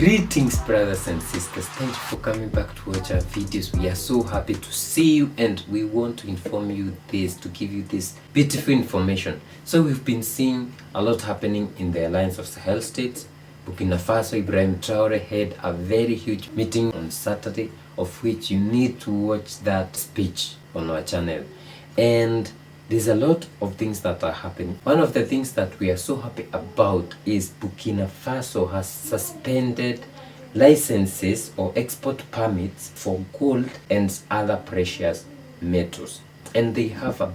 Greetings brothers and sisters, thank you for coming back to watch our videos. We are so happy to see you and we want to inform you this, to give you this beautiful information. So we've been seeing a lot happening in the Alliance of Sahel States. Burkina Faso, Traore had a very huge meeting on Saturday, of which you need to watch that speech on our channel. And there's a lot of things that are happening. One of the things that we are so happy about is Burkina Faso has suspended licenses or export permits for gold and other precious metals. And they have a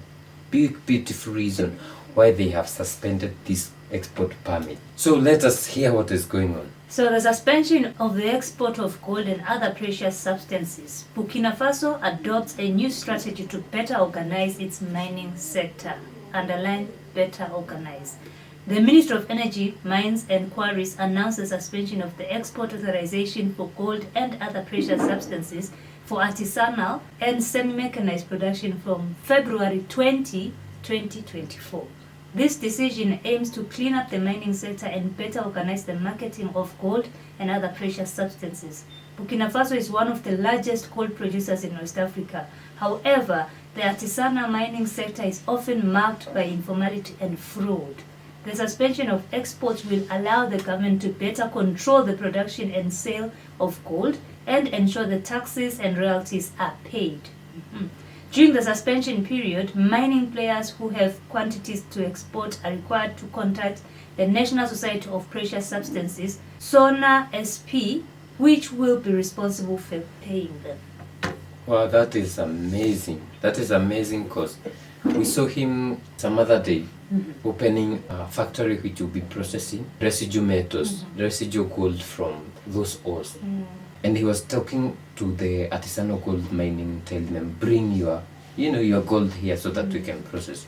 big, beautiful reason why they have suspended this export permit. So let us hear what is going on. So the suspension of the export of gold and other precious substances, Burkina Faso adopts a new strategy to better organize its mining sector. Underline, better organize. The Ministry of Energy, Mines and Quarries announced the suspension of the export authorization for gold and other precious substances for artisanal and semi-mechanized production from February 20, 2024. This decision aims to clean up the mining sector and better organize the marketing of gold and other precious substances. Burkina Faso is one of the largest gold producers in West Africa. However, the artisanal mining sector is often marked by informality and fraud. The suspension of exports will allow the government to better control the production and sale of gold and ensure the taxes and royalties are paid. During the suspension period, mining players who have quantities to export are required to contact the National Society of Precious Substances, SONA SP, which will be responsible for paying them. Wow, that is amazing. That is amazing because we saw him some other day opening a factory which will be processing residual metals, residual gold from those ores. And he was talking to the artisanal gold mining, telling them, bring your gold here so that we can process.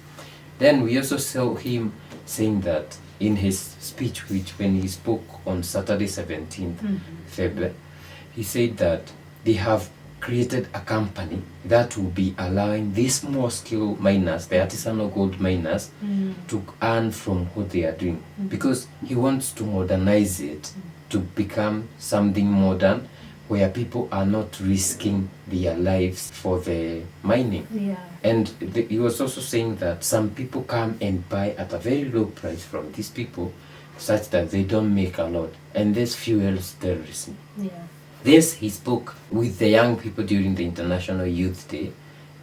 Then we also saw him saying that in his speech, which when he spoke on Saturday 17th February, he said that they have created a company that will be allowing these small scale miners, the artisanal gold miners, to earn from what they are doing. Because he wants to modernize it to become something modern, where people are not risking their lives for the mining. And he was also saying that some people come and buy at a very low price from these people, such that they don't make a lot, and this fuels terrorism. This he spoke with the young people during the International Youth Day,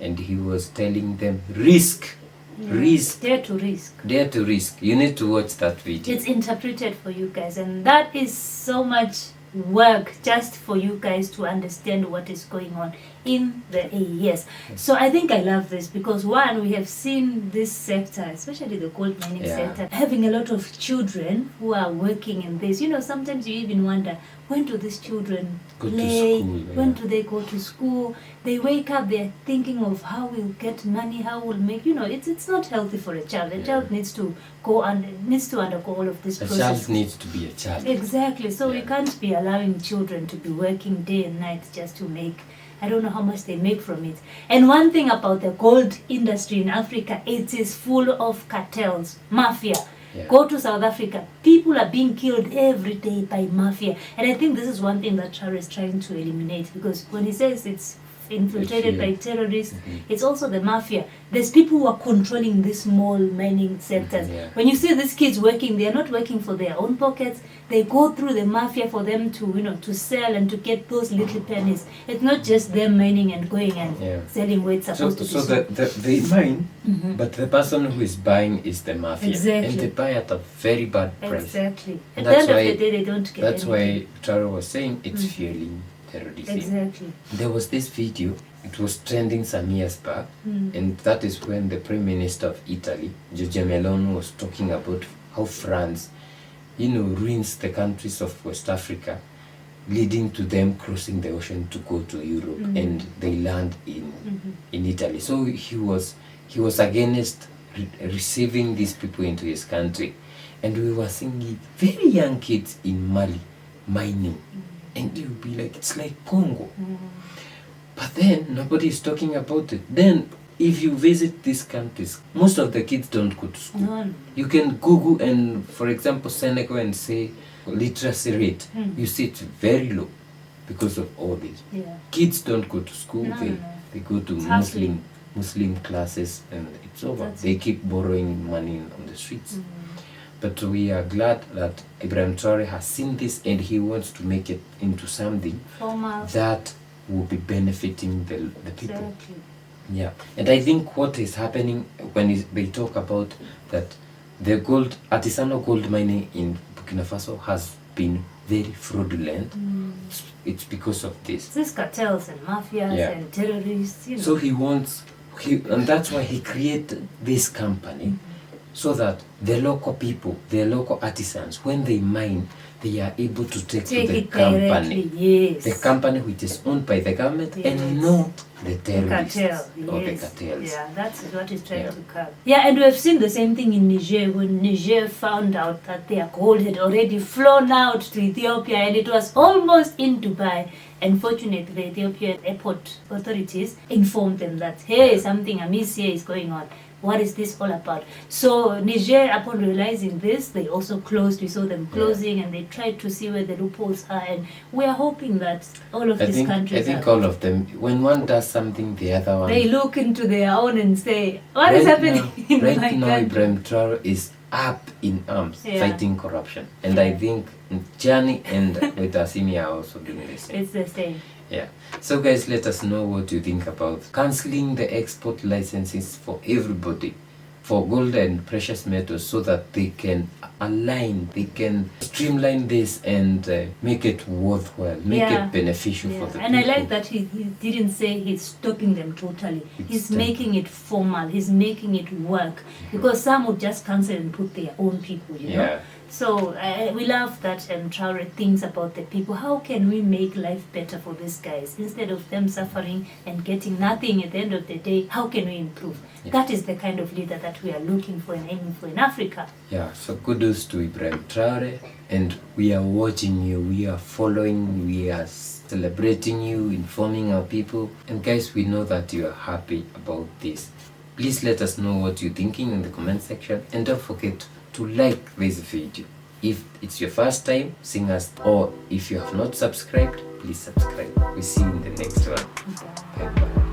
and he was telling them, risk. Dare to risk. Dare to risk. You need to watch that video. It's interpreted for you guys, and that is so much work just for you guys to understand what is going on in the AES. So I think I love this because one, we have seen this sector, especially the gold mining sector, having a lot of children who are working in this. You know, sometimes you even wonder, when do these children play? When do they go to school? They wake up, they're thinking of how we'll get money, how we'll make, it's not healthy for a child. A child needs to undergo all of this process. A child needs to be a child. Exactly. So we can't be allowing children to be working day and night just to make, I don't know how much they make from it. And one thing about the gold industry in Africa, it is full of cartels, mafia. Go to South Africa, people are being killed every day by mafia. And I think this is one thing that Traore is trying to eliminate, because when he says it's infiltrated by terrorists, it's also the mafia. There's people who are controlling these small mining sectors. When you see these kids working, they are not working for their own pockets. They go through the mafia for them to to sell and to get those little pennies. It's not just them mining and going and selling where it's supposed to be. So they mine, but the person who is buying is the mafia. And they buy at a very bad price. Exactly. At the end of the day, they don't get That's why Traore was saying it's fueling terrorism. Exactly. There was this video, it was trending some years back, and that is when the Prime Minister of Italy, Giorgia Meloni, was talking about how France, ruins the countries of West Africa, leading to them crossing the ocean to go to Europe, and they land in Italy. So he was against receiving these people into his country, and we were seeing very young kids in Mali mining. And you'll be like, it's like Congo. But then nobody is talking about it. Then if you visit these countries, most of the kids don't go to school. No. You can Google and, for example, Senegal and say literacy rate. You see it's very low because of all this. Yeah. Kids don't go to school. No. They go to It's Muslim classes and it's over. That's They keep borrowing money on the streets. But we are glad that Ibrahim Traore has seen this and he wants to make it into something Formal. that will be benefiting the people. Exactly. Yeah, and I think what is happening when they talk about that the artisanal gold mining in Burkina Faso has been very fraudulent, it's because of this. These cartels and mafias and terrorists, you know. So and that's why he created this company, so that the local people, the local artisans, when they mine, they are able to take to the it company. directly, yes. The company which is owned by the government and not the terrorists or the cartels. Yeah, that's what he's trying to curb. Yeah, and we have seen the same thing in Niger when Niger found out that their gold had already flown out to Ethiopia and it was almost in Dubai. And fortunately, the Ethiopian airport authorities informed them that, hey, something amiss here is going on. What is this all about? So Niger, upon realizing this, they also closed. We saw them closing and they tried to see where the loopholes are. And we are hoping that all of these countries... I think all of them, when one does something, the other one... They look into their own and say, what is happening in my Right now, country? Ibrahim Traore is up in arms, fighting corruption. And I think Gianni and with Assimi are also doing the same. It's the same. Yeah. So guys, let us know what you think about cancelling the export licenses for everybody for gold and precious metals, so that they can align, they can streamline this and make it worthwhile, make it beneficial for the and people. I like that he didn't say he's stopping them totally. He's making it formal. He's making it work, because some would just cancel and put their own people, you know. So we love that Traore thinks about the people. How can we make life better for these guys instead of them suffering and getting nothing at the end of the day? How can we improve? That is the kind of leader that we are looking for and aiming for in Africa. Yeah, so kudos to Ibrahim Traore, and we are watching you, we are following, we are celebrating you, informing our people, and guys, we know that you are happy about this. Please let us know what you're thinking in the comment section, and don't forget to like this video. If it's your first time seeing us, or if you have not subscribed, please subscribe. We'll see you in the next one. Bye bye.